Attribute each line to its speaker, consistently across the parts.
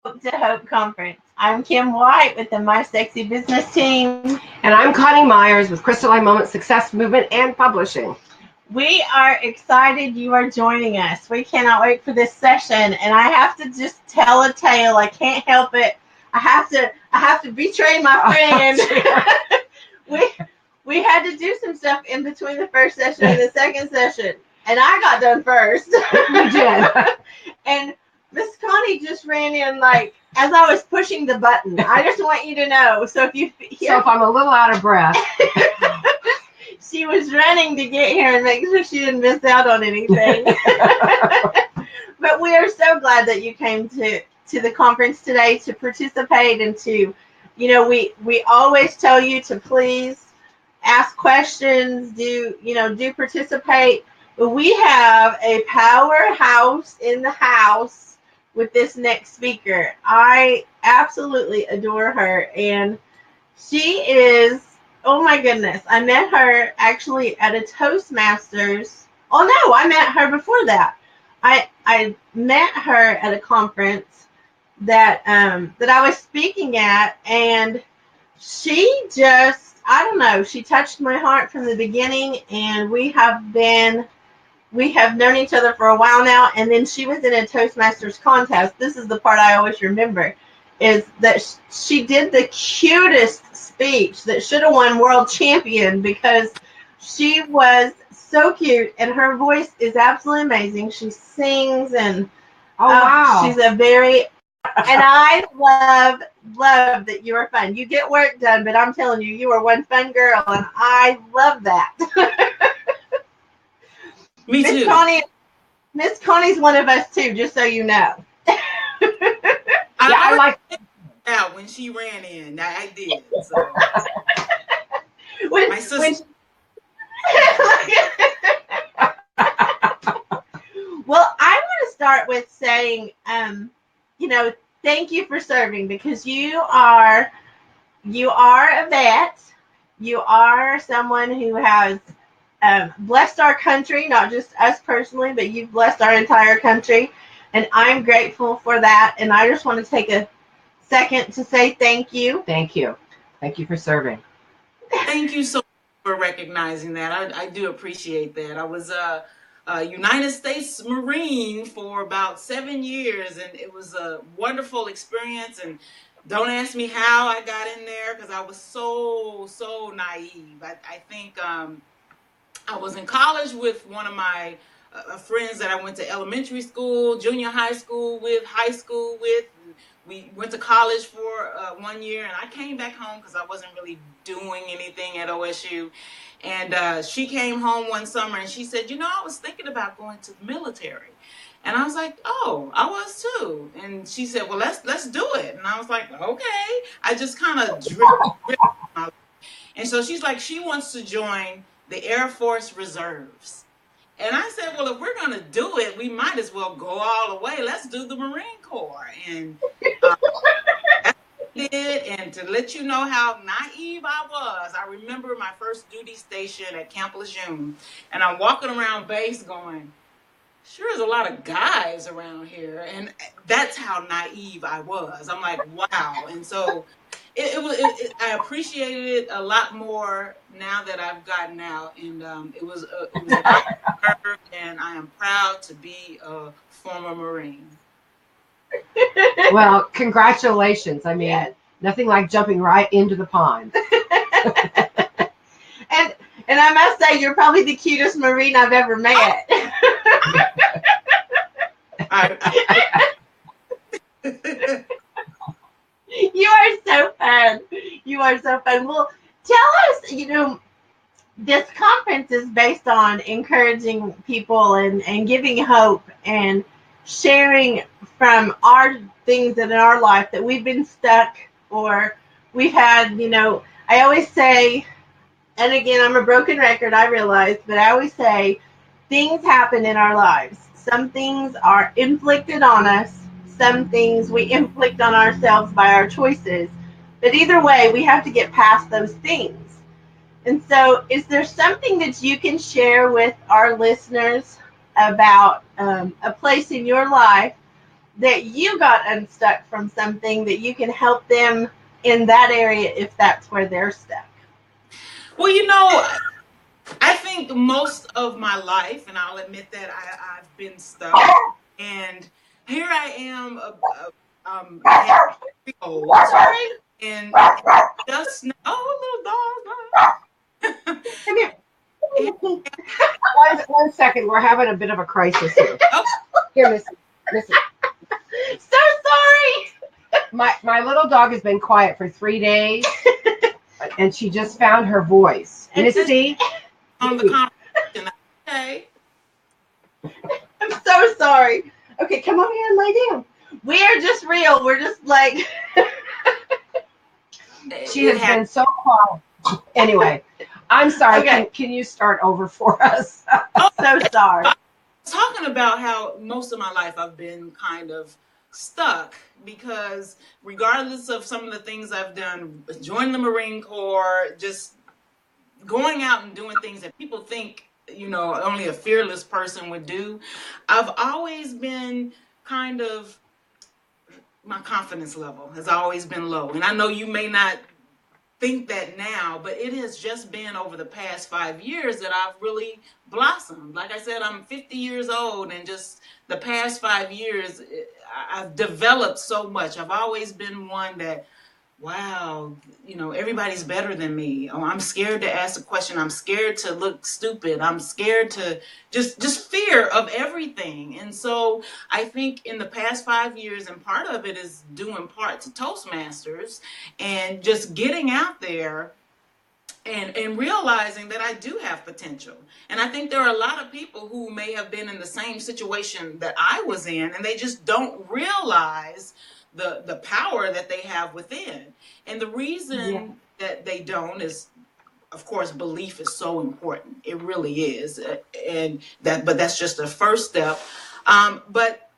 Speaker 1: Hope to Hope Conference. I'm Kim White with the My Sexy Business team.
Speaker 2: And I'm Coni Meyers with Crystalline Moment Success Movement and Publishing.
Speaker 1: We are excited you are joining us. We cannot wait for this session, and I have to just tell a tale. I can't help it. I have to betray my friend. we had to do some stuff in between the first session and the second session, and I got done first.
Speaker 2: You did.
Speaker 1: And Miss Connie just ran in like as I was pushing the button. I just want you to know. So if
Speaker 2: I'm a little out of breath.
Speaker 1: She was running to get here and make sure she didn't miss out on anything. But we are so glad that you came to the conference today to participate and to, we always tell you to please ask questions, do participate. But we have a powerhouse in the house with this next speaker. I absolutely adore her, and she is, oh my goodness, I met her actually at a Toastmasters. Oh no, I met her before that. I met her at a conference that I was speaking at, and she just, I don't know, she touched my heart from the beginning, and we have known each other for a while now. And then she was in a Toastmasters contest. This is the part I always remember, is that she did the cutest speech that should have won world champion, because she was so cute and her voice is absolutely amazing. She sings, and
Speaker 2: wow.
Speaker 1: She's a very, and I love that you are fun. You get work done, but I'm telling you, you are one fun girl, and I love that.
Speaker 3: Me too.
Speaker 1: Miss Connie's one of us too, just so you know.
Speaker 3: I like out when she ran in. I did. So. My sister.
Speaker 1: Well, I want to start with saying, thank you for serving, because you are a vet. You are someone who has blessed our country, not just us personally, but you've blessed our entire country. And I'm grateful for that. And I just want to take a second to say thank you.
Speaker 2: Thank you. Thank you for serving.
Speaker 3: Thank you so much for recognizing that. I do appreciate that. I was a United States Marine for about 7 years, and it was a wonderful experience. And don't ask me how I got in there, because I was so naive. I think I was in college with one of my friends that I went to elementary school, junior high school with, high school with. We went to college for 1 year, and I came back home because I wasn't really doing anything at OSU. And she came home one summer, and she said, I was thinking about going to the military. And I was like, oh, I was too. And she said, well, let's do it. And I was like, okay. I just kind of dripped. And so she's like, she wants to join the Air Force Reserves. And I said, well, if we're going to do it, we might as well go all the way. Let's do the Marine Corps. And that's what I did. And to let you know how naive I was, I remember my first duty station at Camp Lejeune. And I'm walking around base going, sure is a lot of guys around here. And that's how naive I was. I'm like, wow. And so I appreciated it a lot more now that I've gotten out, and it was an honor, and I am proud to be a former Marine.
Speaker 2: Well, congratulations. I mean, nothing like jumping right into the pond.
Speaker 1: And I must say, you're probably the cutest Marine I've ever met. You are so fun. You are so fun. Well, tell us, this conference is based on encouraging people and giving hope and sharing from our things in our life that we've been stuck, or we've had, I always say, and again, I'm a broken record, I realize, but I always say things happen in our lives. Some things are inflicted on us. Some things we inflict on ourselves by our choices. But either way, we have to get past those things. And so is there something that you can share with our listeners about a place in your life that you got unstuck from something that you can help them in that area if that's where they're stuck?
Speaker 3: Well, I think most of my life, and I'll admit that I've been stuck, and here I am, old,
Speaker 1: Sorry.
Speaker 3: and just now, little dog.
Speaker 1: Come here.
Speaker 2: One second. We're having a bit of a crisis here.
Speaker 3: Oh.
Speaker 2: Here, Missy.
Speaker 1: So sorry.
Speaker 2: My little dog has been quiet for 3 days, and she just found her voice. Missy.
Speaker 3: On the conversation. Okay.
Speaker 1: I'm so sorry. Okay, come over here and lay down. We are just real. We're just like.
Speaker 2: She has been so quiet. Anyway, I'm sorry. Okay. Can you start over for us?
Speaker 1: So sorry.
Speaker 3: Talking about how most of my life I've been kind of stuck because regardless of some of the things I've done, joining the Marine Corps, just going out and doing things that people think, only a fearless person would do, I've always been kind of, my confidence level has always been low. And I know you may not think that now, but it has just been over the past 5 years that I've really blossomed. Like I said, I'm 50 years old, and just the past 5 years, I've developed so much. I've always been one that, wow, everybody's better than me. Oh, I'm scared to ask a question. I'm scared to look stupid. I'm scared to just fear of everything. And so I think in the past 5 years, and part of it is due in part to Toastmasters and just getting out there and realizing that I do have potential. And I think there are a lot of people who may have been in the same situation that I was in, and they just don't realize the power that they have within. And the reason that they don't is, of course, belief is so important. It really is. But that's just the first step. But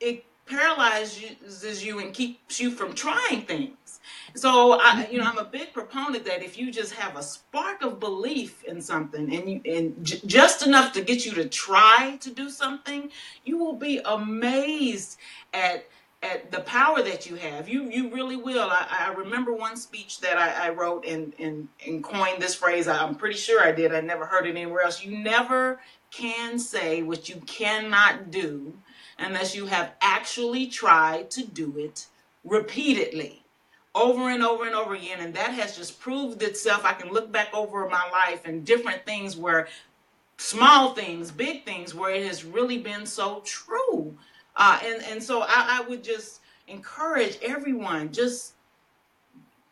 Speaker 3: it paralyzes you and keeps you from trying things. So I'm a big proponent that if you just have a spark of belief in something and just enough to get you to try to do something, you will be amazed at the power that you have. You really will. I remember one speech that I wrote and coined this phrase. I'm pretty sure I did. I never heard it anywhere else. You never can say what you cannot do unless you have actually tried to do it repeatedly, over and over and over again. And that has just proved itself. I can look back over my life and different things where, small things, big things, where it has really been so true. And so I would just encourage everyone, just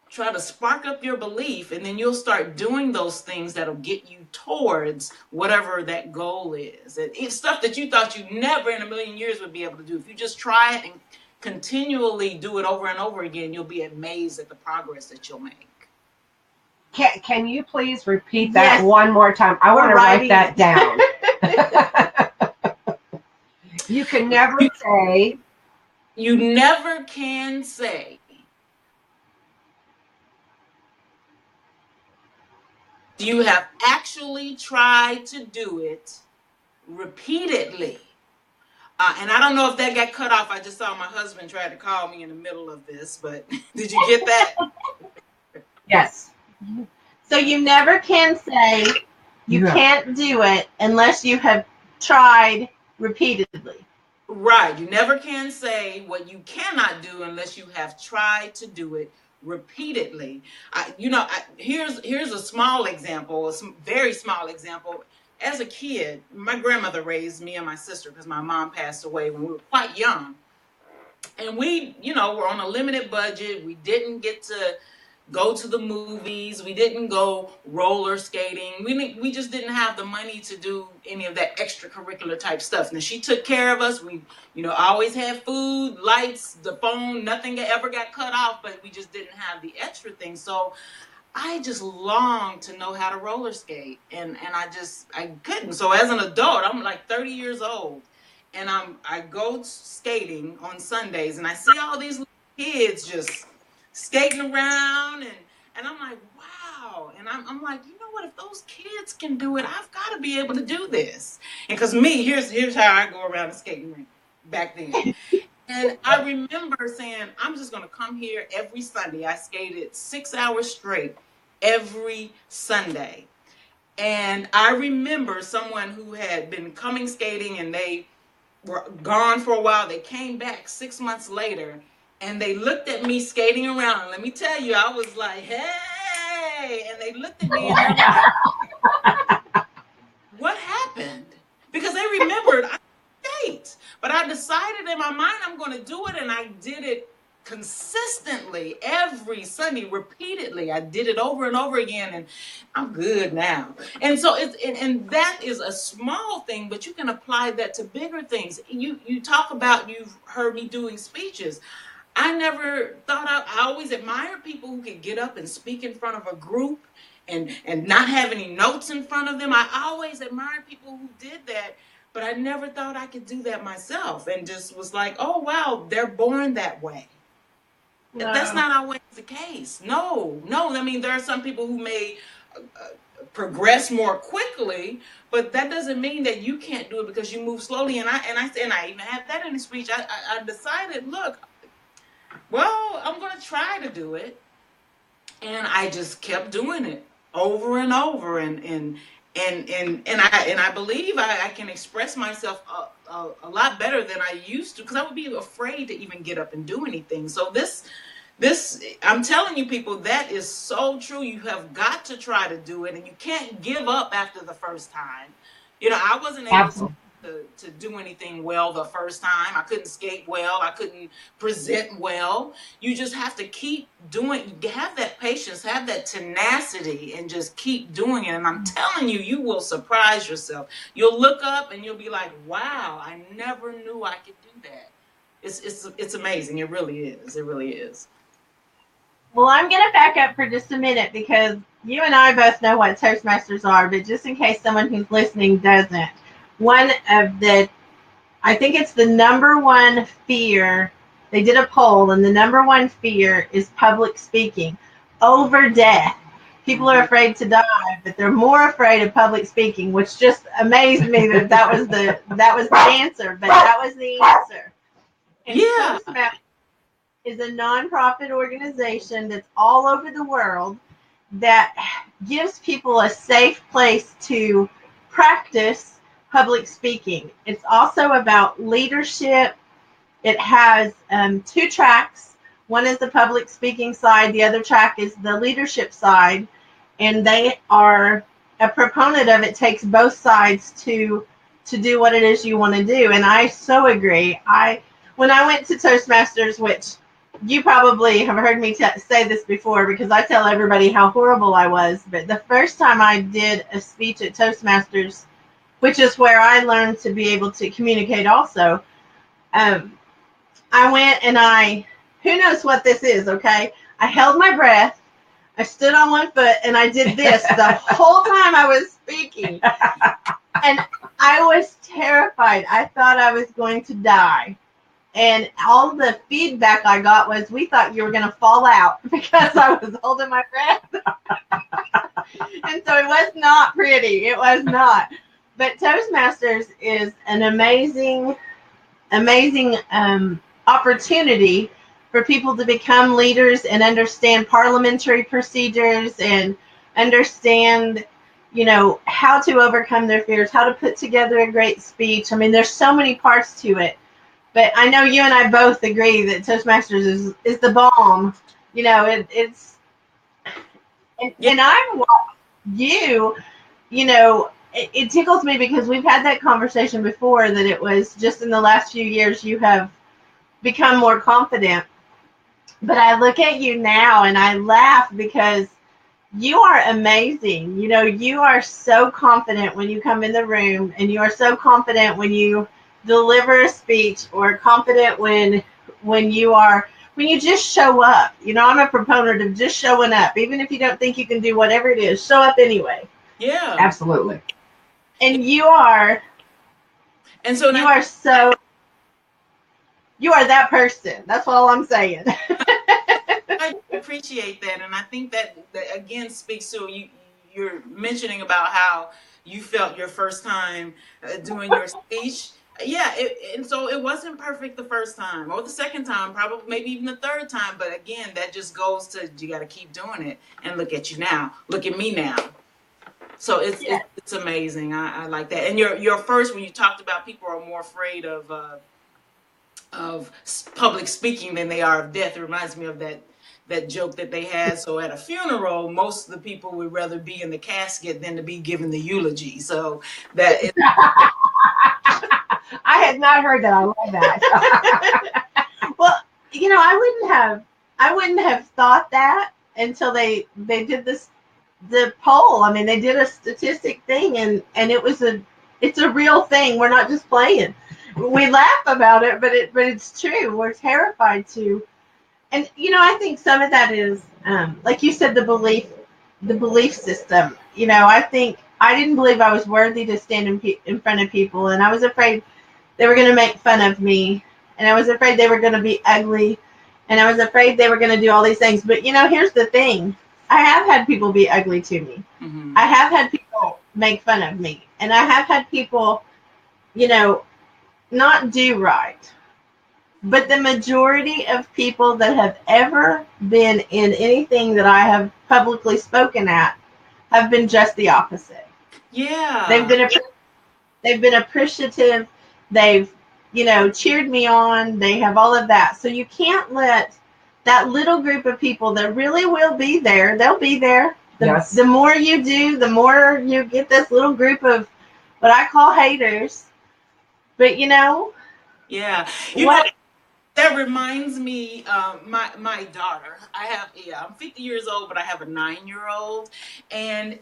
Speaker 3: try to spark up your belief, and then you'll start doing those things that'll get you towards whatever that goal is. It's stuff that you thought you never in a million years would be able to do. If you just try it and continually do it over and over again, you'll be amazed at the progress that you'll make.
Speaker 2: Can you please repeat that one more time? I want to write that down. You can never say.
Speaker 3: You never can say. You have actually tried to do it repeatedly. And I don't know if that got cut off. I just saw my husband try to call me in the middle of this, but did you get that?
Speaker 2: Yes.
Speaker 1: So you never can say you can't do it unless you have tried repeatedly.
Speaker 3: Right. You never can say what you cannot do unless you have tried to do it repeatedly. Here's a small example, a very small example. As a kid, my grandmother raised me and my sister because my mom passed away when we were quite young. And we, were on a limited budget. We didn't get to go to the movies. We didn't go roller skating. We just didn't have the money to do any of that extracurricular type stuff. Now, she took care of us. We, always had food, lights, the phone, nothing ever got cut off, but we just didn't have the extra things. So I just longed to know how to roller skate, and I couldn't. So as an adult, I'm like 30 years old, and I go skating on Sundays, and I see all these little kids just skating around, and I'm like, wow. And I'm like, you know what? If those kids can do it, I've got to be able to do this. And because me, here's how I go around the skating rink back then. And I remember saying, I'm just going to come here every Sunday. I skated 6 hours straight every Sunday. And I remember someone who had been coming skating and they were gone for a while. They came back 6 months later and they looked at me skating around. And let me tell you, I was like, hey. And they looked at me and they're like, what happened? Because they remembered I skate. But I decided in my mind I'm going to do it, and I did it consistently every Sunday, repeatedly. I did it over and over again, and I'm good now. And so and that is a small thing, but you can apply that to bigger things. You talk about, you've heard me doing speeches. I never thought I always admired people who could get up and speak in front of a group and not have any notes in front of them. I always admired people who did that, but I never thought I could do that myself, and just was like, oh, wow, they're born that way. No. That's not always the case. No. I mean, there are some people who may progress more quickly, but that doesn't mean that you can't do it because you move slowly. And I even had that in the speech. I decided, look, well, I'm going to try to do it. And I just kept doing it over and over. And I believe I can express myself a lot better than I used to, because I would be afraid to even get up and do anything. So this, I'm telling you, people, that is so true. You have got to try to do it, and you can't give up after the first time. You know, I wasn't able to do anything well the first time. I couldn't skate well. I couldn't present well. You just have to keep doing, have that patience, have that tenacity, and just keep doing it. And I'm telling you, you will surprise yourself. You'll look up and you'll be like, wow, I never knew I could do that. It's amazing. It really is. It really is.
Speaker 1: Well, I'm going to back up for just a minute, because you and I both know what Toastmasters are, but just in case someone who's listening doesn't, I think it's the number one fear. They did a poll, and the number one fear is public speaking over death. People are afraid to die, but they're more afraid of public speaking, which just amazed me that was the answer, but that was the answer. And
Speaker 3: yeah.
Speaker 1: Toastmasters is a nonprofit organization that's all over the world that gives people a safe place to practice public speaking. It's also about leadership. It has 2 tracks. One is the public speaking side. The other track is the leadership side. And they are a proponent of it. Takes both sides to do what it is you want to do. And I so agree. When I went to Toastmasters, which you probably have heard me say this before, because I tell everybody how horrible I was. But the first time I did a speech at Toastmasters, which is where I learned to be able to communicate also, I went and who knows what this is, okay? I held my breath, I stood on one foot, and I did this the whole time I was speaking. And I was terrified. I thought I was going to die. And all the feedback I got was, we thought you were going to fall out, because I was holding my breath. And so it was not pretty. It was not. But Toastmasters is an amazing opportunity for people to become leaders and understand parliamentary procedures and understand, how to overcome their fears, how to put together a great speech. I mean, there's so many parts to it. But I know you and I both agree that Toastmasters is the bomb. It's and I've watched you, it tickles me, because we've had that conversation before, that it was just in the last few years you have become more confident. But I look at you now and I laugh, because you are amazing. You are so confident when you come in the room, and you are so confident when you deliver a speech, or confident when you just show up. I'm a proponent of just showing up, even if you don't think you can do whatever it is. Show up anyway.
Speaker 3: Yeah,
Speaker 2: absolutely.
Speaker 1: And you are that person. That's all I'm saying.
Speaker 3: I appreciate that, and I think that again speaks to you're mentioning about how you felt your first time doing your speech. Yeah, and so it wasn't perfect the first time or the second time, probably maybe even the third time. But again, that just goes to you got to keep doing it. And look at you now. Look at me now. So it's amazing. I like that. And your first, when you talked about people are more afraid of public speaking than they are of death, it reminds me of that joke that they had. So at a funeral, most of the people would rather be in the casket than to be given the eulogy. So that is.
Speaker 2: I had not heard that. I love that.
Speaker 1: Well, I wouldn't have thought that until they did the poll. I mean, they did a statistic thing, and it's a real thing. We're not just playing. We laugh about it, but it's true. We're terrified to. And I think some of that is, like you said, the belief system. I think I didn't believe I was worthy to stand in front of people, and I was afraid they were going to make fun of me, and I was afraid they were going to be ugly, and I was afraid they were going to do all these things. But here's the thing: I have had people be ugly to me.
Speaker 3: Mm-hmm.
Speaker 1: I have had people make fun of me, and I have had people, not do right. But the majority of people that have ever been in anything that I have publicly spoken at have been just the opposite.
Speaker 3: Yeah.
Speaker 1: They've been appreciative. They've, cheered me on. They have all of that. So you can't let that little group of people that really will be there, they'll be there.
Speaker 2: Yes.
Speaker 1: The more you do, the more you get this little group of what I call haters. But
Speaker 3: yeah. That reminds me, my daughter. I'm 50 years old, but I have a 9-year-old, and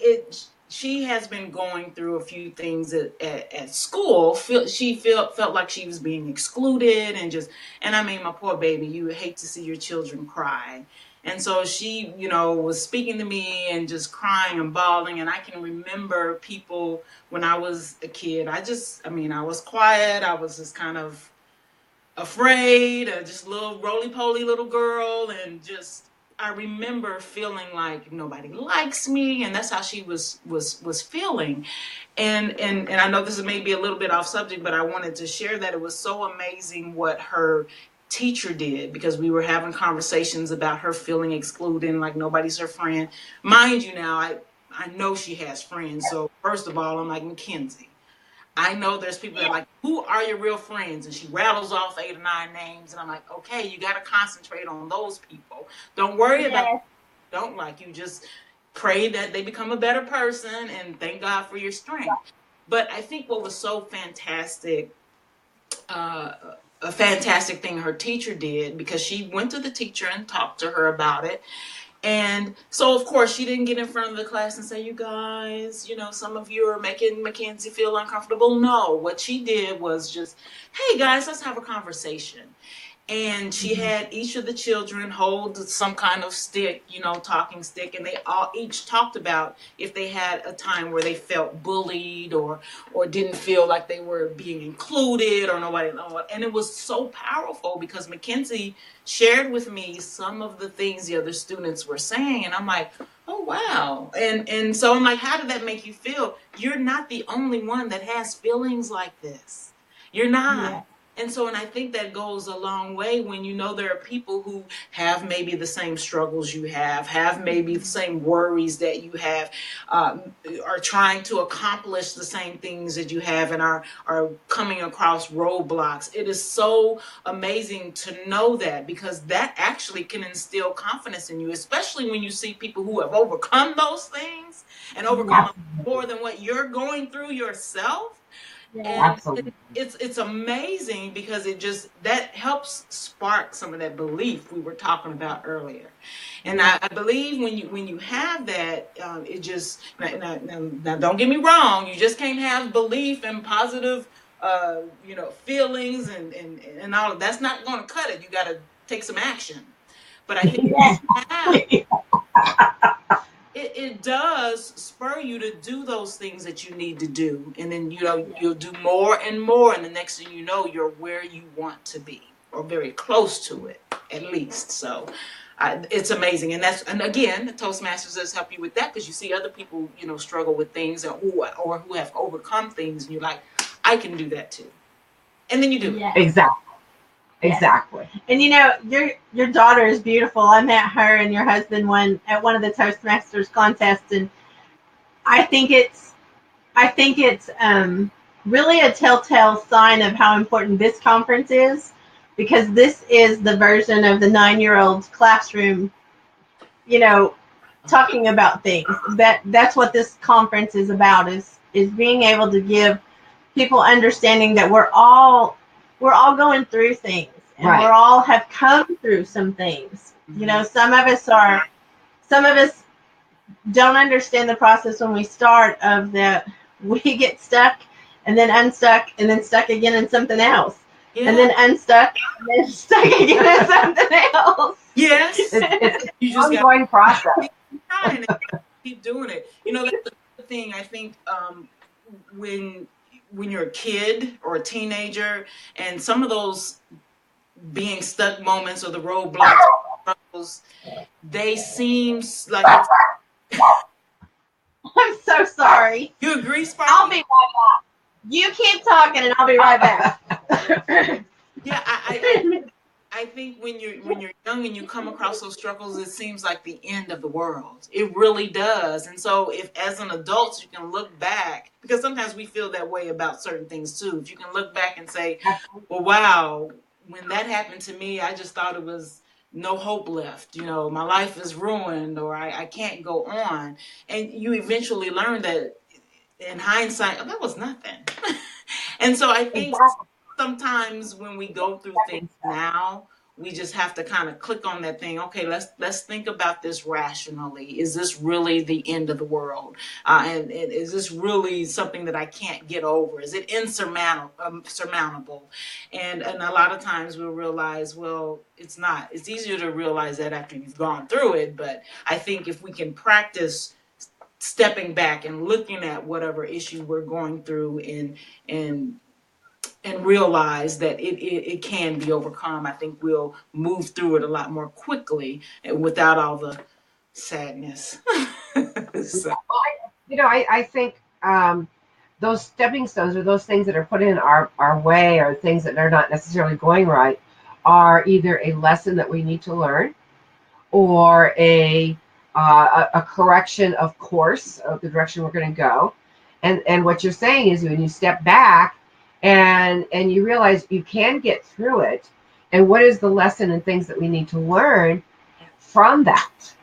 Speaker 3: she has been going through a few things at school. She felt like she was being excluded, and I mean, my poor baby. You would hate to see your children cry. And so she, was speaking to me and just crying and bawling. And I can remember people when I was a kid. I was quiet. I was just kind of afraid, just a little roly-poly little girl, and I remember feeling like nobody likes me, and that's how she was feeling. And I know this is maybe a little bit off subject, but I wanted to share that it was so amazing what her teacher did, because we were having conversations about her feeling excluded and like nobody's her friend. Mind you, now I know she has friends. So first of all, I'm like, Mackenzie, I know there's people that are like, who are your real friends? And she rattles off 8 or 9 names. And I'm like, okay, you got to concentrate on those people. Don't worry about don't like you. Just pray that they become a better person and thank God for your strength. But I think what was so fantastic, a fantastic thing her teacher did, because she went to the teacher and talked to her about it. And so, of course, she didn't get in front of the class and say, you guys, some of you are making Mackenzie feel uncomfortable. No, what she did was just, hey, guys, let's have a conversation. And she had each of the children hold some kind of stick, talking stick. And they all each talked about if they had a time where they felt bullied or didn't feel like they were being included or nobody. And it was so powerful because Mackenzie shared with me some of the things the other students were saying. And I'm like, oh, wow. And so I'm like, how did that make you feel? You're not the only one that has feelings like this. You're not. Yeah. And I think that goes a long way when there are people who have maybe the same struggles you have maybe the same worries that you have, are trying to accomplish the same things that you have and are coming across roadblocks. It is so amazing to know that, because that actually can instill confidence in you, especially when you see people who have overcome those things and overcome more than what you're going through yourself. Yeah, and it's amazing because that helps spark some of that belief we were talking about earlier. And I believe when you have that, it just now don't get me wrong, you just can't have belief and positive feelings and all of that's not going to cut it. You got to take some action. But I think it does spur you to do those things that you need to do. And then, you'll do more and more. And the next thing you know, you're where you want to be, or very close to it, at least. So it's amazing. And again, the Toastmasters does help you with that, because you see other people, struggle with things or who have overcome things. And you're like, I can do that too. And then you do it.
Speaker 1: Yes.
Speaker 2: Exactly.
Speaker 1: Yes.
Speaker 2: Exactly.
Speaker 1: And your daughter is beautiful. I met her and your husband at one of the Toastmasters contests, and I think it's really a telltale sign of how important this conference is, because this is the version of the 9-year-old classroom, talking about things. That's what this conference is about, is being able to give people understanding that we're all going through things, and
Speaker 2: Right.
Speaker 1: we're all have come through some things. Some of us don't understand the process when we start of that. We get stuck and then unstuck and then stuck again in something else.
Speaker 3: Yeah.
Speaker 1: And then unstuck and then stuck again in something else.
Speaker 3: Yes.
Speaker 2: It's
Speaker 3: You
Speaker 2: an
Speaker 3: just
Speaker 2: ongoing process.
Speaker 3: trying to keep doing it. That's the thing. I think when you're a kid or a teenager, and some of those being stuck moments or the roadblocks, struggles, they seem like
Speaker 1: I'm so sorry.
Speaker 3: You agree, Sparky?
Speaker 1: I'll be right back. You keep talking and I'll be right back.
Speaker 3: Yeah, I think when you're young and you come across those struggles, it seems like the end of the world. It really does. And so if as an adult you can look back, because sometimes we feel that way about certain things too. If you can look back and say, well, wow, when that happened to me, I just thought it was no hope left. My life is ruined, or I can't go on. And you eventually learn that in hindsight, that was nothing. And so I think sometimes when we go through things now, we just have to kind of click on that thing. Okay, let's think about this rationally. Is this really the end of the world? And is this really something that I can't get over? Is it surmountable? And a lot of times we'll realize, well, it's not. It's easier to realize that after you've gone through it. But I think if we can practice stepping back and looking at whatever issue we're going through and realize that it can be overcome, I think we'll move through it a lot more quickly and without all the sadness. So.
Speaker 2: I think those stepping stones, or those things that are put in our way, or things that are not necessarily going right, are either a lesson that we need to learn, or a correction of course of the direction we're going to go. And what you're saying is, when you step back and you realize you can get through it, and what is the lesson and things that we need to learn from that.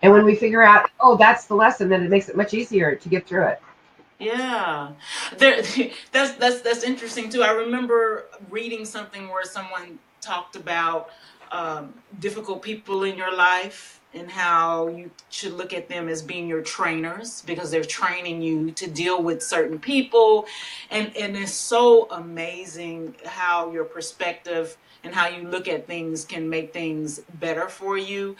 Speaker 2: And when we figure out, oh, that's the lesson, then it makes it much easier to get through it.
Speaker 3: Yeah, that's interesting too. I remember reading something where someone talked about difficult people in your life, and how you should look at them as being your trainers, because they're training you to deal with certain people. And it's so amazing how your perspective and how you look at things can make things better for you.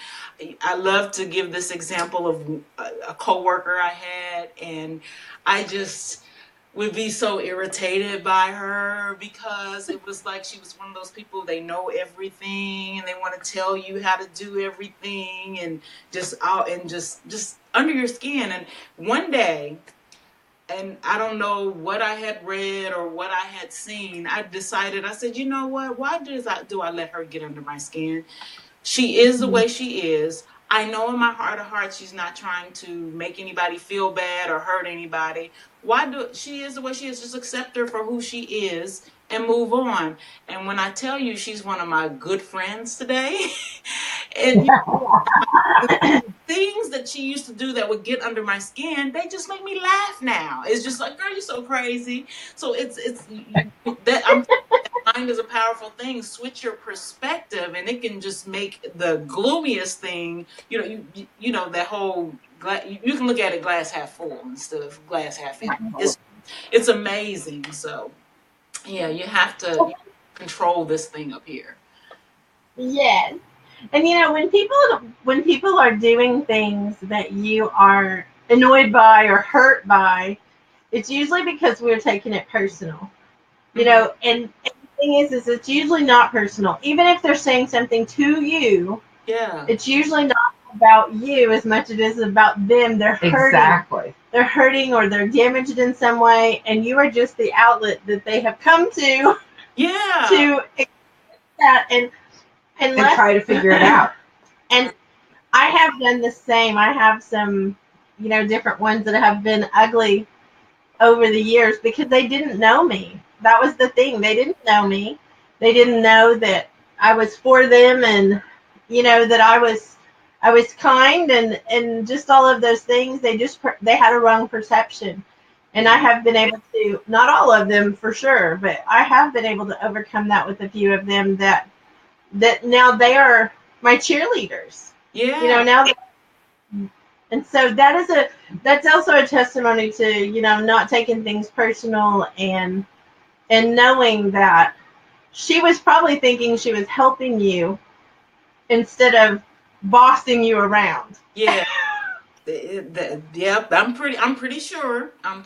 Speaker 3: I love to give this example of a coworker I had, and I just would be so irritated by her, because it was like she was one of those people, they know everything and they want to tell you how to do everything, and just under your skin. And one day, and I don't know what I had read or what I had seen, I said, you know what? Why do I let her get under my skin? She is the way she is. I know in my heart of hearts she's not trying to make anybody feel bad or hurt anybody. She is the way she is? Just accept her for who she is and move on. And when I tell you, she's one of my good friends today, and things that she used to do that would get under my skin, they just make me laugh now. It's just like, girl, you're so crazy. So it's that mind is a powerful thing. Switch your perspective, and it can just make the gloomiest thing, that whole, you can look at it glass half full instead of glass half empty. It's amazing. So yeah, you have to control this thing up here.
Speaker 1: Yes. And when people are doing things that you are annoyed by or hurt by, it's usually because we're taking it personal. And the thing is it's usually not personal. Even if they're saying something to you, it's usually not about you as much as it is about them. They're hurting.
Speaker 2: Exactly.
Speaker 1: They're hurting, or they're damaged in some way, and you are just the outlet that they have come to
Speaker 3: Yeah.
Speaker 1: to accept that and
Speaker 2: try to figure it out.
Speaker 1: And I have done the same. I have some, different ones that have been ugly over the years because they didn't know me. That was the thing. They didn't know me. They didn't know that I was for them, and that I was kind, and just all of those things. They had a wrong perception. And I have been able to, not all of them for sure, but I have been able to overcome that with a few of them that now they are my cheerleaders.
Speaker 3: Yeah.
Speaker 1: Now, and so that's also a testimony to, not taking things personal, and knowing that she was probably thinking she was helping you instead of bossing you around.
Speaker 3: Yeah. Yep. I'm pretty sure. But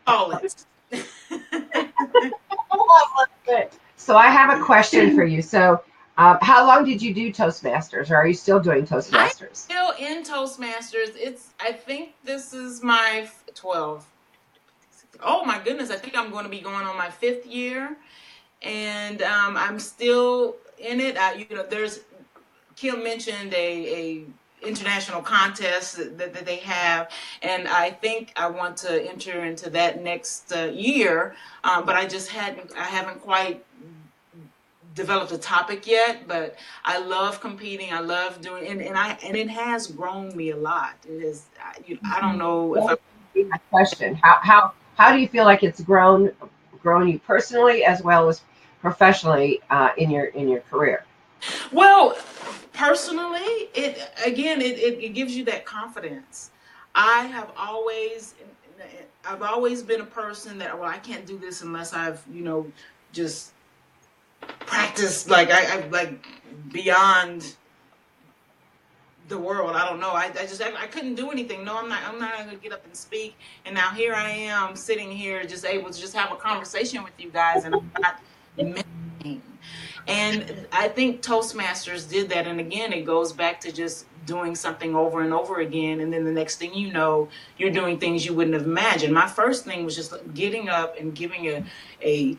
Speaker 3: call it.
Speaker 2: So I have a question for you. So how long did you do Toastmasters, or are you still doing Toastmasters?
Speaker 3: Still in Toastmasters. I think this is my 12. Oh my goodness, I think I'm going to be going on my 5th year, and I'm still in it. There's Kim mentioned a international contest that they have, and I think I want to enter into that next year, but I haven't quite developed a topic yet. But I love competing. I love doing, and it has grown me a lot. It is. I don't know if
Speaker 2: my question. How do you feel like it's grown you personally as well as professionally in your career?
Speaker 3: Well, personally, it gives you that confidence. I've always been a person that, well, I can't do this unless I've just practiced, like I like beyond the world. I don't know. I couldn't do anything. No, I'm not going to get up and speak. And now here I am sitting here just able to just have a conversation with you guys, and I'm not mentioning. And I think Toastmasters did that. And again, it goes back to just doing something over and over again. And then the next thing you know, you're doing things you wouldn't have imagined. My first thing was just getting up and giving a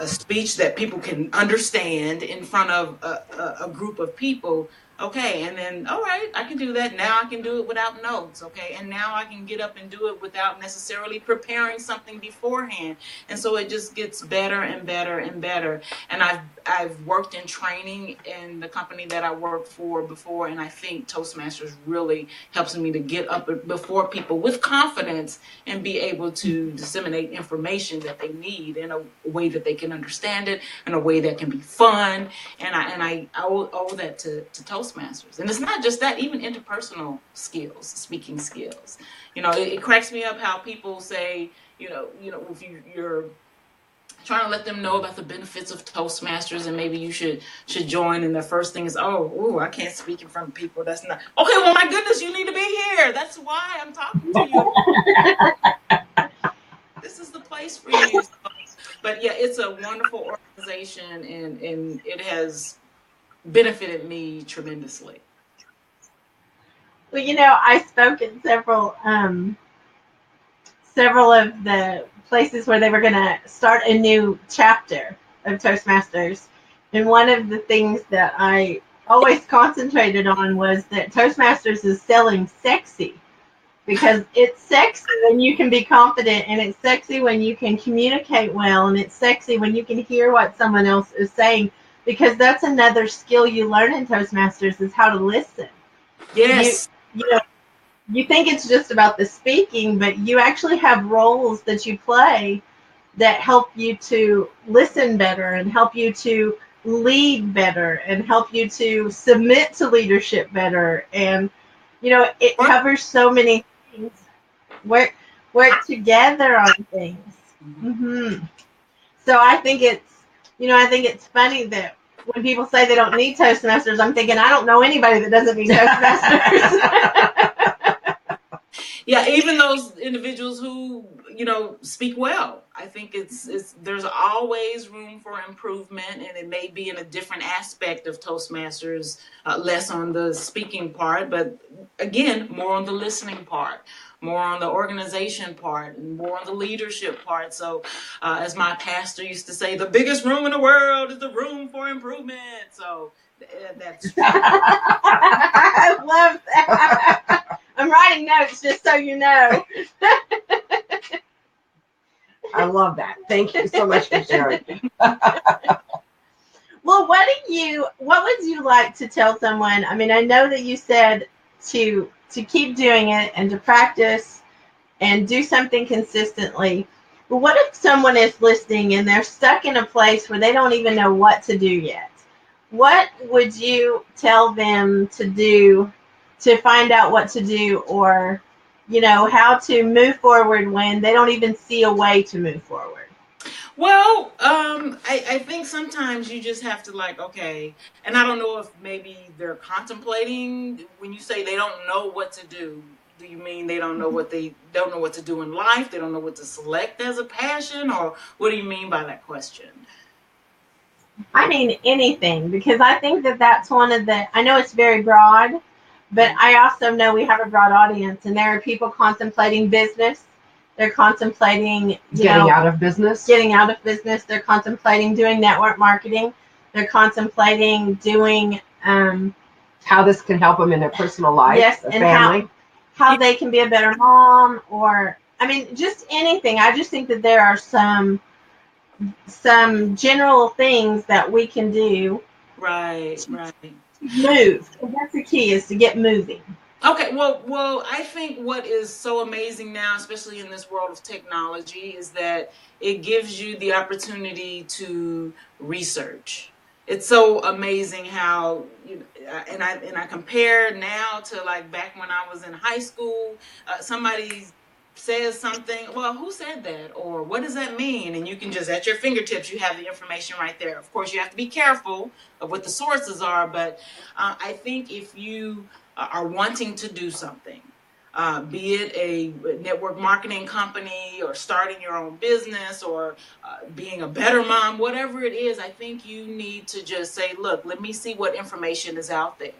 Speaker 3: speech that people can understand in front of a group of people. Okay, and then, all right, I can do that. Now I can do it without notes, okay? And now I can get up and do it without necessarily preparing something beforehand. And so it just gets better and better and better. And I've worked in training in the company that I worked for before, and I think Toastmasters really helps me to get up before people with confidence and be able to disseminate information that they need in a way that they can understand it, in a way that can be fun. And I owe that to Toastmasters. And it's not just that, even interpersonal skills, speaking skills. It cracks me up how people say, if you're trying to let them know about the benefits of Toastmasters and maybe you should join, and the first thing is, I can't speak in front of people. That's not okay. Well, my goodness, you need to be here. That's why I'm talking to you. This is the place for you. But yeah, it's a wonderful organization, and it has benefited me tremendously.
Speaker 1: Well, I spoke at several of the places where they were going to start a new chapter of Toastmasters. And one of the things that I always concentrated on was that Toastmasters is selling sexy, because it's sexy when you can be confident, and it's sexy when you can communicate well, and it's sexy when you can hear what someone else is saying, because that's another skill you learn in Toastmasters, is how to listen.
Speaker 3: Yes.
Speaker 1: You think it's just about the speaking, but you actually have roles that you play that help you to listen better, and help you to lead better, and help you to submit to leadership better. And, it covers so many things. Work together on things. Mm-hmm. So I think it's funny that when people say they don't need Toastmasters, I'm thinking, I don't know anybody that doesn't need Toastmasters.
Speaker 3: Yeah, even those individuals who, speak well. I think there's always room for improvement, and it may be in a different aspect of Toastmasters, less on the speaking part, but again, more on the listening part. more on the organization part and more on the leadership part. So as my pastor used to say, the biggest room in the world is the room for improvement. So that's
Speaker 1: I love that. I'm writing notes just so you know.
Speaker 2: I love that. Thank you so much for sharing.
Speaker 1: Well, what would you like to tell someone? I mean, I know that you said to keep doing it and to practice and do something consistently. But what if someone is listening and they're stuck in a place where they don't even know what to do yet? What would you tell them to do to find out what to do, or, how to move forward when they don't even see a way to move forward?
Speaker 3: Well, I think sometimes you just have to okay, and I don't know if maybe they're contemplating. When you say they don't know what to do you mean they don't know what to do in life? They don't know what to select as a passion, or what do you mean by that question?
Speaker 1: I mean anything, because I think that that's one of I know it's very broad, but I also know we have a broad audience, and there are people contemplating business. They're contemplating
Speaker 2: getting out of business.
Speaker 1: They're contemplating doing network marketing. They're contemplating doing
Speaker 2: how this can help them in their personal life,
Speaker 1: yes,
Speaker 2: their
Speaker 1: and
Speaker 2: family.
Speaker 1: How they can be a better mom, or just anything. I just think that there are some general things that we can do.
Speaker 3: Right.
Speaker 1: Move. That's the key, is to get moving.
Speaker 3: Okay, well, I think what is so amazing now, especially in this world of technology, is that it gives you the opportunity to research. It's so amazing how, and I compare now to back when I was in high school. Somebody says something, well, who said that, or what does that mean? And you can just, at your fingertips, you have the information right there. Of course, you have to be careful of what the sources are, but I think if you are wanting to do something, be it a network marketing company, or starting your own business, or being a better mom, whatever it is, I think you need to just say, look, let me see what information is out there,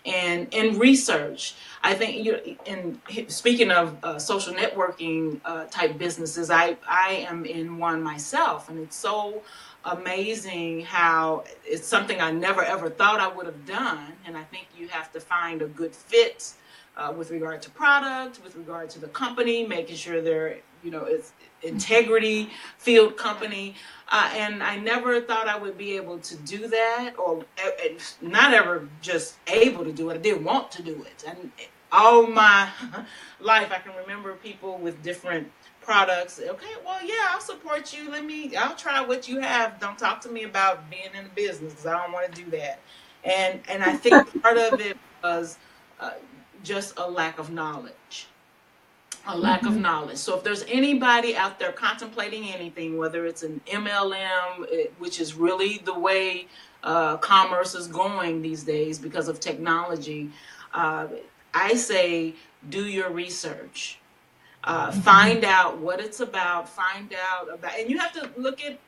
Speaker 3: and research. I think and speaking of social networking type businesses, I am in one myself, and it's so amazing how it's something I never ever thought I would have done. And I think you have to find a good fit with regard to product, with regard to the company, making sure they're, it's integrity field company. And I never thought I would be able to do that, or not ever just able to do it. I did want to do it. And all my life, I can remember people with different products. Okay, well, yeah, I'll support you. I'll try what you have. Don't talk to me about being in the business, because I don't want to do that. And I think part of it was just a lack of knowledge. So if there's anybody out there contemplating anything, whether it's an MLM, which is really the way commerce is going these days because of technology, I say do your research. Find out what it's about. And you have to look at,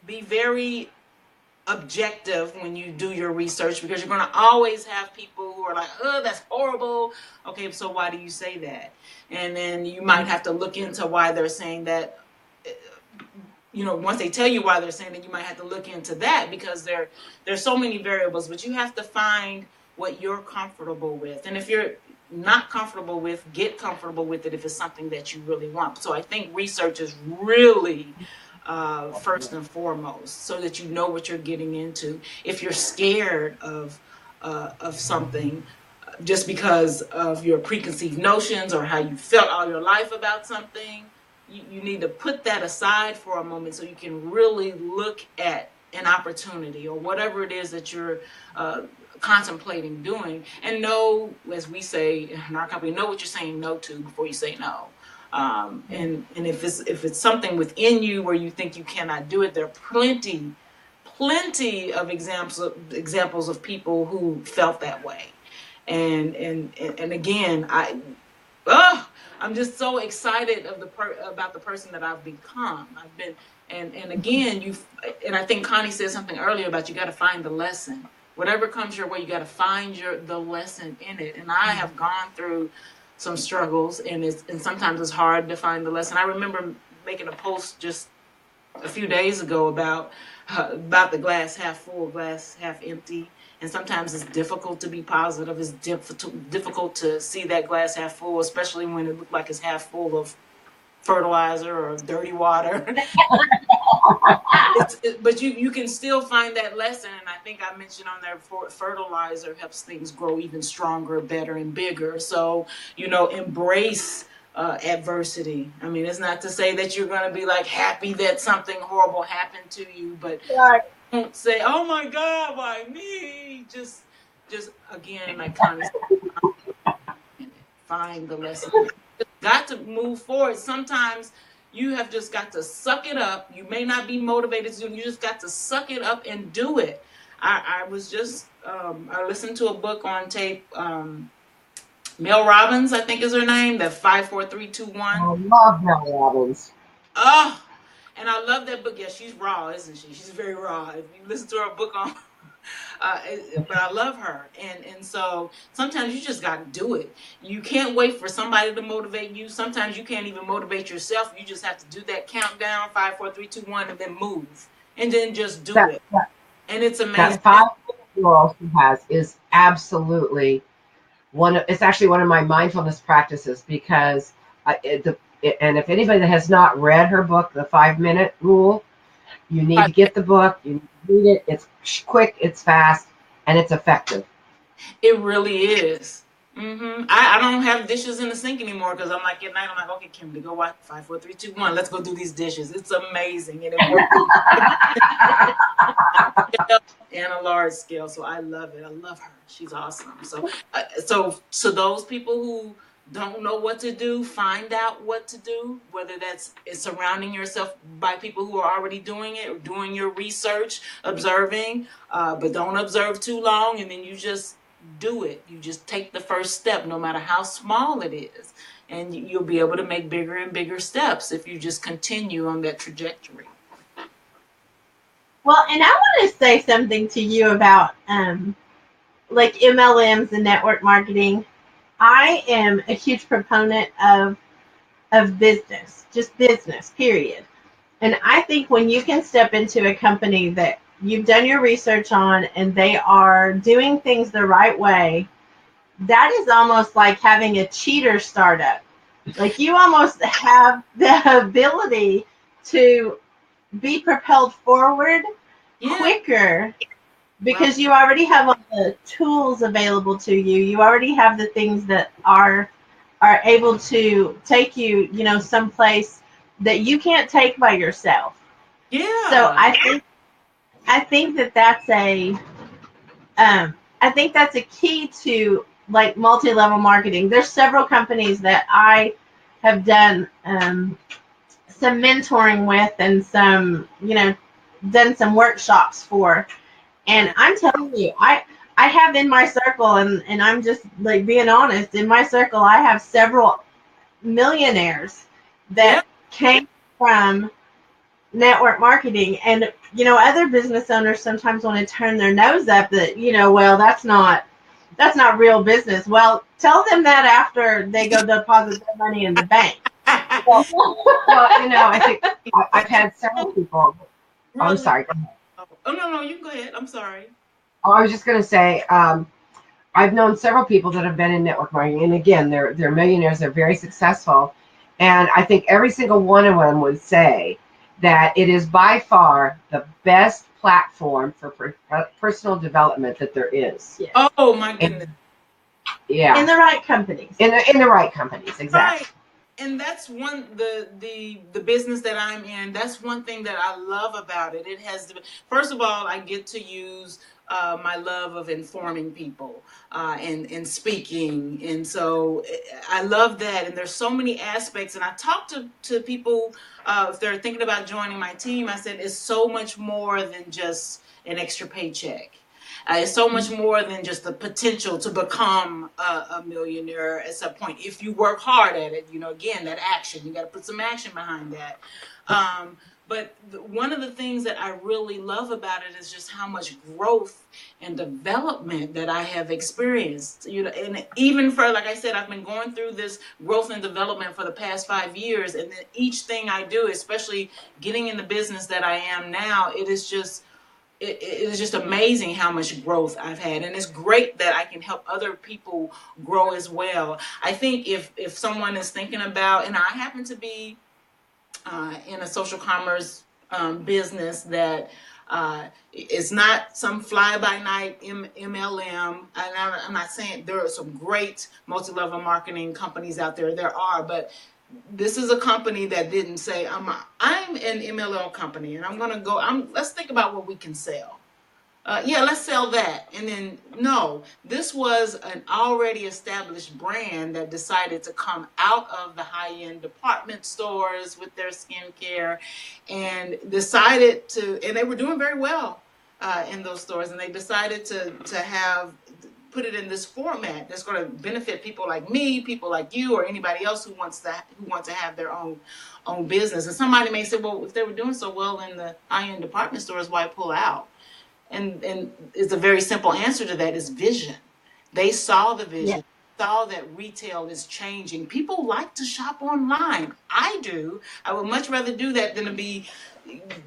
Speaker 3: be very objective when you do your research, because you're going to always have people who are like, oh, that's horrible. Okay, so why do you say that? And then you might have to look into why they're saying that. Once they tell you why they're saying it, you might have to look into that, because there's so many variables. But you have to find what you're comfortable with. And if you're not comfortable with, get comfortable with it if it's something that you really want. So I think research is really first and foremost, so that you know what you're getting into. If you're scared of something, just because of your preconceived notions or how you felt all your life about something, you need to put that aside for a moment, so you can really look at an opportunity or whatever it is that you're contemplating doing, and know, as we say in our company, know what you're saying no to before you say no. And if it's something within you where you think you cannot do it, there are plenty of examples of people who felt that way. And again, I'm just so excited about the person that I've become. I've been, and again, and I think Connie said something earlier about you got to find the lesson. Whatever comes your way, you got to find the lesson in it. And I have gone through some struggles, and sometimes it's hard to find the lesson. I remember making a post just a few days ago about the glass half full, glass half empty. And sometimes it's difficult to be positive. It's difficult to see that glass half full, especially when it looks like it's half full of fertilizer or dirty water. But you can still find that lesson. And I think I mentioned on there before, fertilizer helps things grow even stronger, better, and bigger. So, embrace adversity. I mean, it's not to say that you're going to be like happy that something horrible happened to you, but don't say, "Oh my God, why me?" Just again, like Connie said, find the lesson. You've got to move forward. Sometimes you have just got to suck it up. You may not be motivated to. You just got to suck it up and do it. I was just I listened to a book on tape. Mel Robbins, I think is her name. That 5, 4, 3, 2, 1.
Speaker 2: I love Mel Robbins.
Speaker 3: Oh, and I love that book. Yeah, she's raw, isn't she? She's very raw. If you listen to her book on, but I love her. And so sometimes you just got to do it. You can't wait for somebody to motivate you. Sometimes you can't even motivate yourself. You just have to do that countdown, 5, 4, 3, 2, 1, and then move. And then just do it. And it's amazing.
Speaker 2: That 5-minute rule she has is absolutely it's actually one of my mindfulness practices, because and if anybody that has not read her book, The 5-Minute Rule, you need to get the book. You need to read it. It's quick, it's fast, and it's effective.
Speaker 3: It really is. I don't have dishes in the sink anymore, because I'm like, at night, I'm like, okay, Kimberly, go watch 5, 4, 3, 2, 1. Let's go do these dishes. It's amazing. And it works. And a large scale. So I love it. I love her. She's awesome. So those people who don't know what to do, find out what to do, whether that's surrounding yourself by people who are already doing it, or doing your research, observing, but don't observe too long, and then you just do it. You just take the first step, no matter how small it is, and you'll be able to make bigger and bigger steps if you just continue on that trajectory.
Speaker 1: Well, and I want to say something to you about like MLMs and network marketing. I am a huge proponent of business, just business, period. And I think when you can step into a company that you've done your research on and they are doing things the right way, that is almost like having a cheater startup. Like, you almost have the ability to be propelled forward quicker, because you already have all the tools available to you. You already have the things that are able to take you, someplace that you can't take by yourself.
Speaker 3: Yeah.
Speaker 1: So I think that's a key to like multi-level marketing. There's several companies that I have done some mentoring with, and some, done some workshops for. And I'm telling you, I have in my circle, and I'm just like being honest, in my circle, I have several millionaires that came from network marketing. And, other business owners sometimes want to turn their nose up that, well, that's not real business. Well, tell them that after they go deposit their money in the bank.
Speaker 2: Well, I think I've had several people.
Speaker 3: Really?
Speaker 2: I'm sorry. Go ahead.
Speaker 3: Oh, no, you can go ahead. I'm sorry.
Speaker 2: Oh, I was just going to say, I've known several people that have been in network marketing, and again, they're millionaires. They're very successful, and I think every single one of them would say that it is by far the best platform for personal development that there is.
Speaker 1: Yeah.
Speaker 3: Oh my goodness.
Speaker 2: Yeah.
Speaker 1: In the right companies.
Speaker 2: In the right companies, exactly.
Speaker 3: Right. And that's the business that I'm in. That's one thing that I love about it. It has first of all, I get to use my love of informing people and speaking, and so I love that. And there's so many aspects. And I talk to people if they're thinking about joining my team. I said it's so much more than just an extra paycheck. It's so much more than just the potential to become a millionaire at some point if you work hard at it. Again, that action, you got to put some action behind that. But one of the things that I really love about it is just how much growth and development that I have experienced. And even for, like I said, I've been going through this growth and development for the past 5 years. And then each thing I do, especially getting in the business that I am now, it is just amazing how much growth I've had. And it's great that I can help other people grow as well. I think if someone is thinking about, and I happen to be in a social commerce business that is not some fly-by-night MLM. And I'm not saying there are some great multi-level marketing companies out there. There are, but this is a company that didn't say, I'm an MLM company and I'm going to go, let's think about what we can sell. Let's sell that. And then, no, this was an already established brand that decided to come out of the high-end department stores with their skincare and decided to, and they were doing very well in those stores, and they decided to put it in this format that's going to benefit people like me, people like you, or anybody else who wants to have their own business. And somebody may say, well, if they were doing so well in the high-end department stores, why pull out? And it's a very simple answer to that is vision. They saw the vision, saw that retail is changing. People like to shop online. I do. I would much rather do that than to be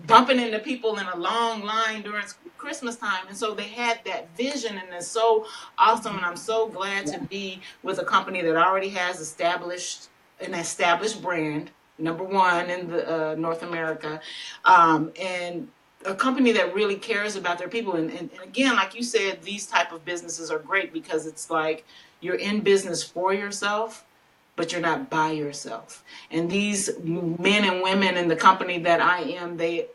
Speaker 3: bumping into people in a long line during Christmas time. And so they had that vision, and it's so awesome. And I'm so glad to be with a company that already has an established brand, number one in the North America, and a company that really cares about their people. And again, like you said, these type of businesses are great because it's like you're in business for yourself, but you're not by yourself. And these men and women in the company that I am, they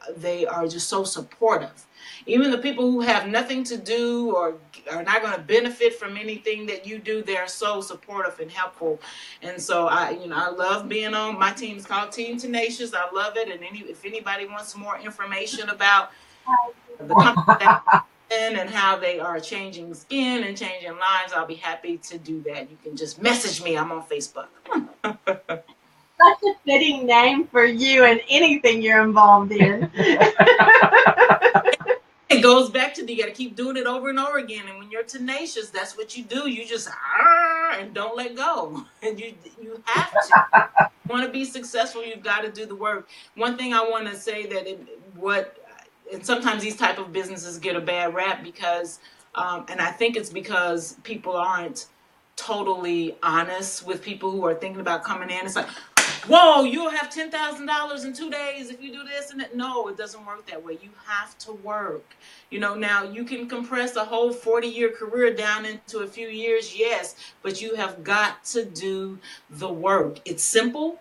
Speaker 3: are just so supportive. Even the people who have nothing to do or are not going to benefit from anything that you do, they're so supportive and helpful. And so I love being on my team. It's called Team Tenacious. I love it. And if anybody wants more information about the company and how they are changing skin and changing lives, I'll be happy to do that. You can just message me. I'm on Facebook.
Speaker 1: Such a fitting name for you and anything you're involved in.
Speaker 3: It goes back to you got to keep doing it over and over again. And when you're tenacious, that's what you do. You just and don't let go. And you have to. You want to be successful, you've got to do the work. One thing I want to say and sometimes these type of businesses get a bad rap because, and I think it's because people aren't totally honest with people who are thinking about coming in. It's like, whoa, you'll have $10,000 in 2 days if you do this and that. No, it doesn't work that way. You have to work. Now you can compress a whole 40-year career down into a few years, yes, but you have got to do the work. It's simple,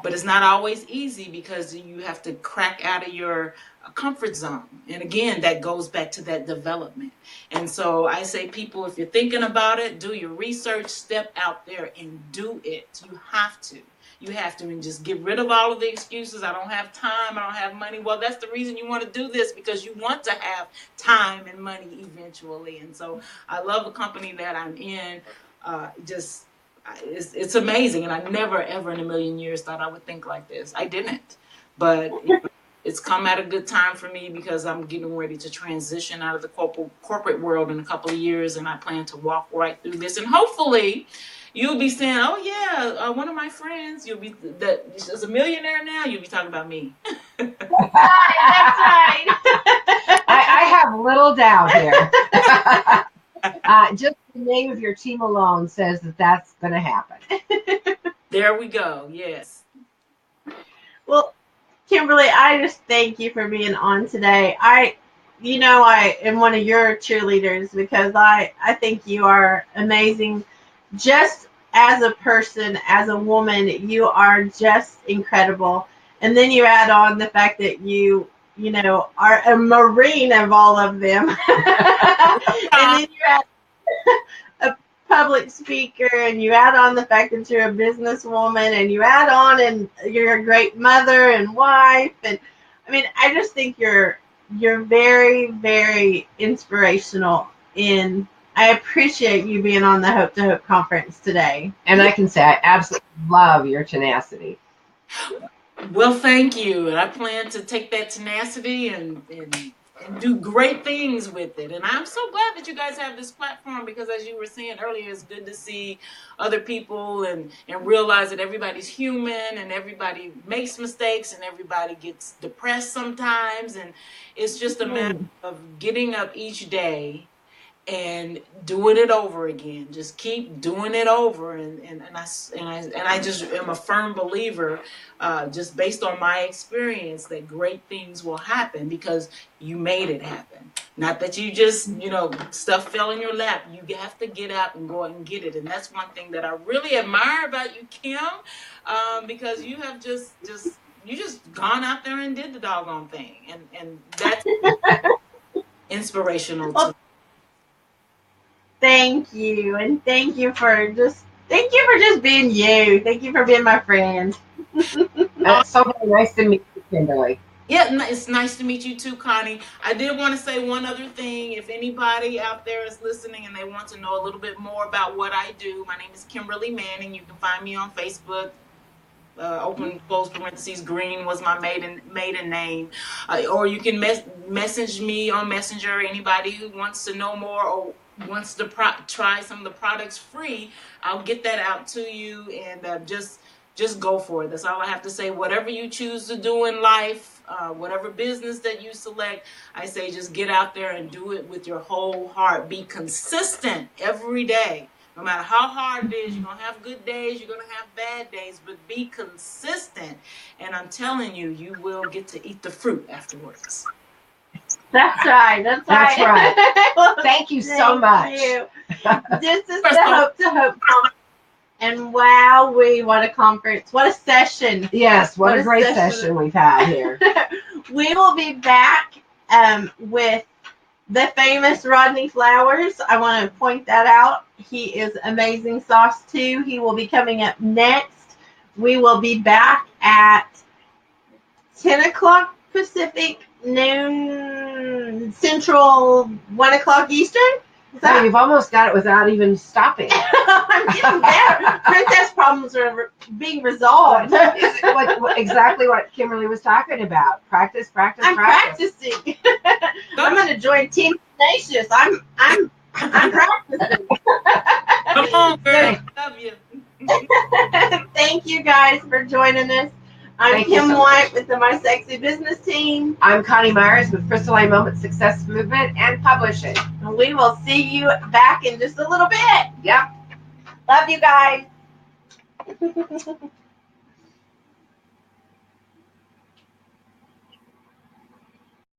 Speaker 3: but it's not always easy because you have to crack out of your comfort zone. And again, that goes back to that development. And so I say, people, if you're thinking about it, do your research, step out there and do it. You have to. You have to, and just get rid of all of the excuses. I don't have time. I don't have money. Well, that's the reason you want to do this, because you want to have time and money eventually. And so I love the company that I'm in. It's amazing. And I never, ever in a million years thought I would think like this. I didn't. But it's come at a good time for me because I'm getting ready to transition out of the corporate world in a couple of years. And I plan to walk right through this. And hopefully you'll be saying, oh, yeah, one of my friends, is a millionaire now. You'll be talking about me.
Speaker 1: That's right.
Speaker 2: I have little doubt here. Just the name of your team alone says that that's going to happen.
Speaker 3: There we go. Yes.
Speaker 1: Well, Kimberly, I just thank you for being on today. I am one of your cheerleaders because I think you are amazing. Just as a person, as a woman, you are just incredible. And then you add on the fact that you are a Marine of all of them. And then you add a public speaker, and you add on the fact that you're a businesswoman, and you add on and you're a great mother and wife. And I mean, I just think you're very, very inspirational I appreciate you being on the Hope to Hope conference today.
Speaker 2: And I can say I absolutely love your tenacity.
Speaker 3: Well, thank you. And I plan to take that tenacity and do great things with it. And I'm so glad that you guys have this platform because, as you were saying earlier, it's good to see other people and realize that everybody's human and everybody makes mistakes and everybody gets depressed sometimes. And it's just a matter of getting up each day and doing it over again. Just keep doing it over, and I just am a firm believer, just based on my experience, that great things will happen because you made it happen. Not that you just stuff fell in your lap. You have to get out and go out and get it, and that's one thing that I really admire about you, Kim, because you have just gone out there and did the doggone thing, and that's inspirational to me.
Speaker 1: Thank you, and thank you for just being you. Thank you for being my friend.
Speaker 2: It's so very nice to meet you, Kimberly.
Speaker 3: Yeah, it's nice to meet you too, Connie. I did want to say one other thing. If anybody out there is listening and they want to know a little bit more about what I do, my name is Kimberly Manning. You can find me on Facebook. Open close parentheses, Green was my maiden name, or you can message me on Messenger. Anybody who wants to know more or wants to try some of the products free, I'll get that out to you, and just go for it. That's all I have to say. Whatever you choose to do in life, whatever business that you select, I say just get out there and do it with your whole heart. Be consistent every day. No matter how hard it is, you're going to have good days, you're going to have bad days, but be consistent. And I'm telling you, you will get to eat the fruit afterwards.
Speaker 1: That's right. That's
Speaker 2: right. Well, thank you so much.
Speaker 1: You. This is the Hope to Hope conference. And wow, what a conference. What a session.
Speaker 2: Yes, what a great session we've had here.
Speaker 1: We will be back with the famous Rodney Flowers. I want to point that out. He is amazing sauce too. He will be coming up next. We will be back at 10 o'clock Pacific, noon Central, 1 o'clock Eastern.
Speaker 2: So you've almost got it without even stopping.
Speaker 1: I'm getting there. Princess problems are being resolved.
Speaker 2: Exactly what Kimberly was talking about. Practice.
Speaker 1: I'm practicing. I'm going to join Team Tenacious. I'm practicing.
Speaker 3: Come on, girl. Love you.
Speaker 1: Thank you guys for joining us. I'm Kim White with the My Sexy Business Team.
Speaker 2: I'm Coni Meyers with Crystal Moment Success Movement and Publishing.
Speaker 1: And we will see you back in just a little bit.
Speaker 2: Yep.
Speaker 1: Love you guys.